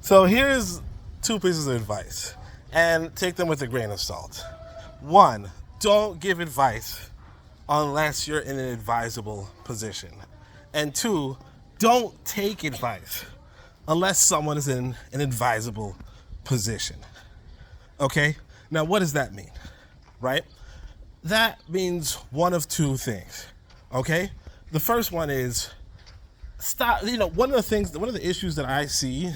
So here's two pieces of advice, and take them with a grain of salt. One, don't give advice unless you're in an advisable position. And two, don't take advice unless someone is in an advisable position. Okay? Now, what does that mean? Right? That means one of two things. Okay? The first one is stop. One of the issues that I see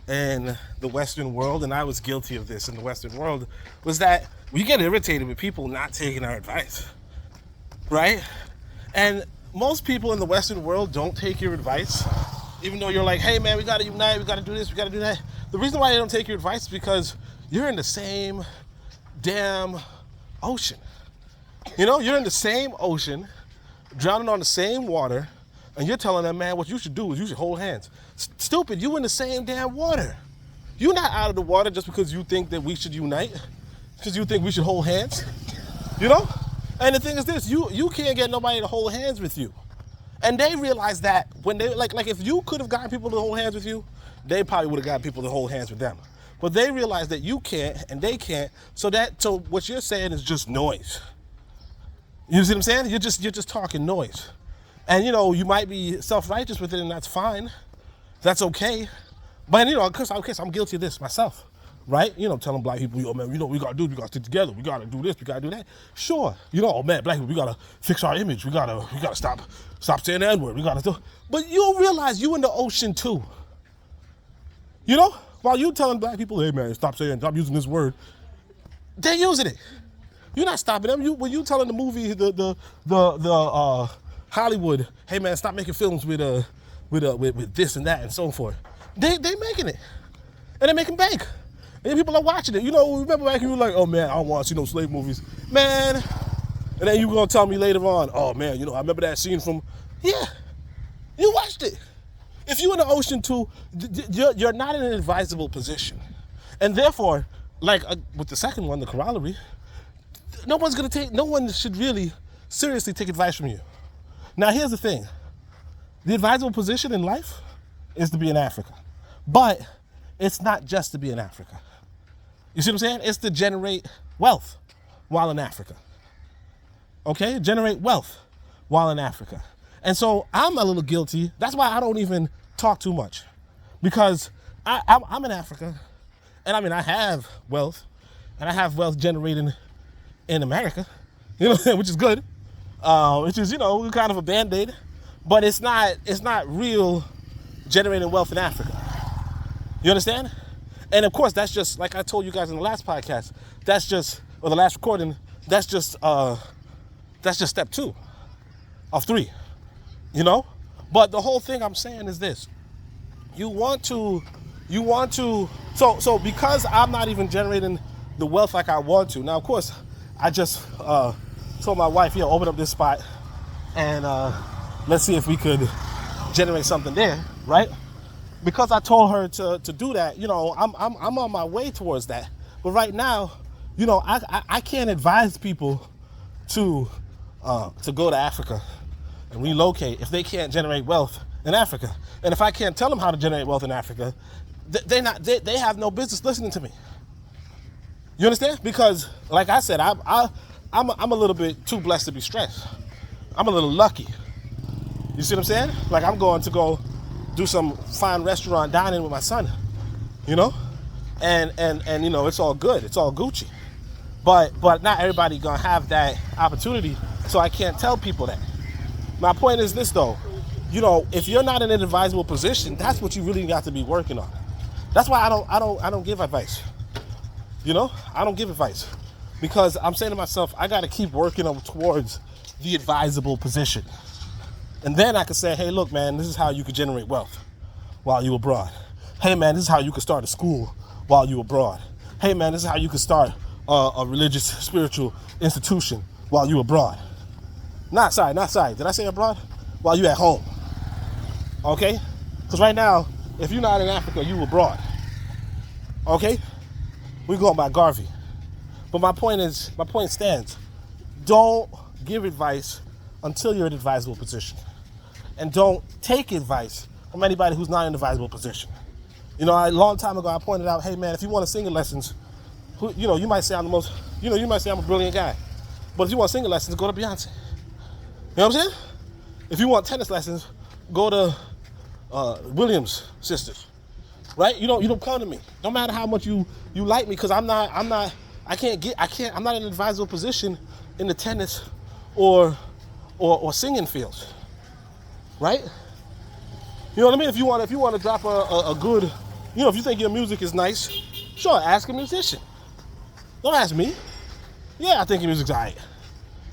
in the Western world, and I was guilty of this in the Western world, was that we get irritated with people not taking our advice, right? And most people in the Western world don't take your advice, even though you're like, hey man, we gotta unite, we gotta do this, we gotta do that. The reason why they don't take your advice is because you're in the same damn ocean. You're in the same ocean, drowning on the same water, and you're telling them, man, what you should do is you should hold hands. Stupid, you in the same damn water. You're not out of the water just because you think that we should unite, because you think we should hold hands, And the thing is this, you can't get nobody to hold hands with you. And they realize that when they, like if you could have gotten people to hold hands with you, they probably would have gotten people to hold hands with them. But they realize that you can't and they can't, so what you're saying is just noise. You see what I'm saying? You're just talking noise. And you might be self-righteous with it, and that's fine. That's okay. But because I'm guilty of this myself, right? Telling black people, yo man, we gotta do it, we gotta stick together, we gotta do this, we gotta do that. Sure. Oh man, black people, we gotta fix our image, we gotta stop saying the N-word, we gotta do. But you realize you in the ocean too. While you telling black people, hey man, stop using this word, they're using it. You're not stopping them. When you telling the movie, the Hollywood, hey man, stop making films with this and that and so forth. They making it, and they making bank, and people are watching it. Remember back when you were like, oh man, I don't want to see no slave movies, man. And then you gonna tell me later on, oh man, I remember that scene from, yeah, you watched it. If you're in the ocean too, you're not in an advisable position, and therefore, with the second one, the corollary, no one should really seriously take advice from you. Now, here's the thing. The advisable position in life is to be in Africa. But it's not just to be in Africa. You see what I'm saying? It's to generate wealth while in Africa. Okay? Generate wealth while in Africa. And so I'm a little guilty. That's why I don't even talk too much. Because I'm in Africa. And I have wealth. And I have wealth generating in America. Which is good. Which is, kind of a Band-Aid, but it's not real generating wealth in Africa. You understand? And of course, that's just, like I told you guys in the last podcast, or the last recording, that's just step 2 of 3, But the whole thing I'm saying is this. So because I'm not even generating the wealth like I want to, now of course, I just, told my wife, open up this spot and let's see if we could generate something there, right? Because I told her to do that, I'm on my way towards that. But right now, I can't advise people to go to Africa and relocate if they can't generate wealth in Africa. And if I can't tell them how to generate wealth in Africa, they have no business listening to me. You understand? Because, like I said, I'm a little bit too blessed to be stressed. I'm a little lucky. You see what I'm saying? Like I'm going to go do some fine restaurant dining with my son, and it's all good. It's all Gucci. But not everybody gonna have that opportunity, so I can't tell people that. My point is this though, if you're not in an advisable position, that's what you really got to be working on. That's why I don't give advice. I don't give advice. Because I'm saying to myself, I got to keep working towards the advisable position. And then I can say, hey, look, man, this is how you could generate wealth while you abroad. Hey, man, this is how you could start a school while you abroad. Hey, man, this is how you could start a religious, spiritual institution while you abroad. Not sorry. Did I say abroad? While you at home. Okay? Because right now, if you're not in Africa, you abroad. Okay? We going by Garvey. But my point stands. Don't give advice until you're in an advisable position. And don't take advice from anybody who's not in an advisable position. You know, a long time ago, I pointed out, hey man, if you want singing lessons, you might say I'm the most, you might say I'm a brilliant guy. But if you want singing lessons, go to Beyonce. You know what I'm saying? If you want tennis lessons, go to Williams sisters. Right? You don't come to me. No matter how much you like me, because I'm not in an advisable position in the tennis or singing fields. Right? You know what I mean? If you want to drop a good, if you think your music is nice, sure, ask a musician. Don't ask me. Yeah, I think your music's alright.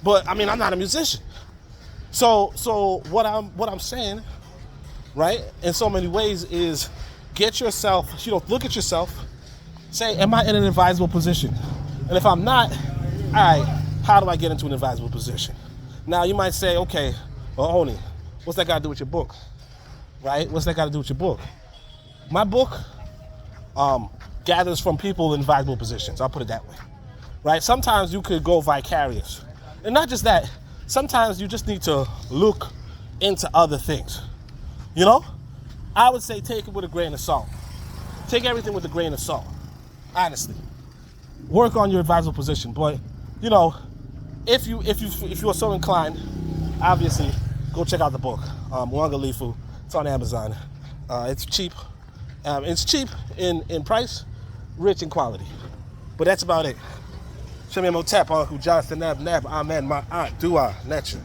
But I mean, I'm not a musician. So what I'm saying, right, in so many ways is get yourself, look at yourself, say, am I in an advisable position? And if I'm not, all right, how do I get into an advisable position? Now you might say, okay, well, Oni, what's that got to do with your book? Right? What's that got to do with your book? My book gathers from people in advisable positions. I'll put it that way. Right? Sometimes you could go vicarious. And not just that, sometimes you just need to look into other things. You know? I would say take it with a grain of salt. Take everything with a grain of salt. Honestly. Work on your advisable position. But, if you are so inclined, obviously, go check out the book. Wanga Lifu. It's on Amazon. It's cheap. It's cheap in price, rich in quality. But that's about it. Shemi Motep, Uncle Johnson, Nab, Amen, my aunt, Dua, Nature.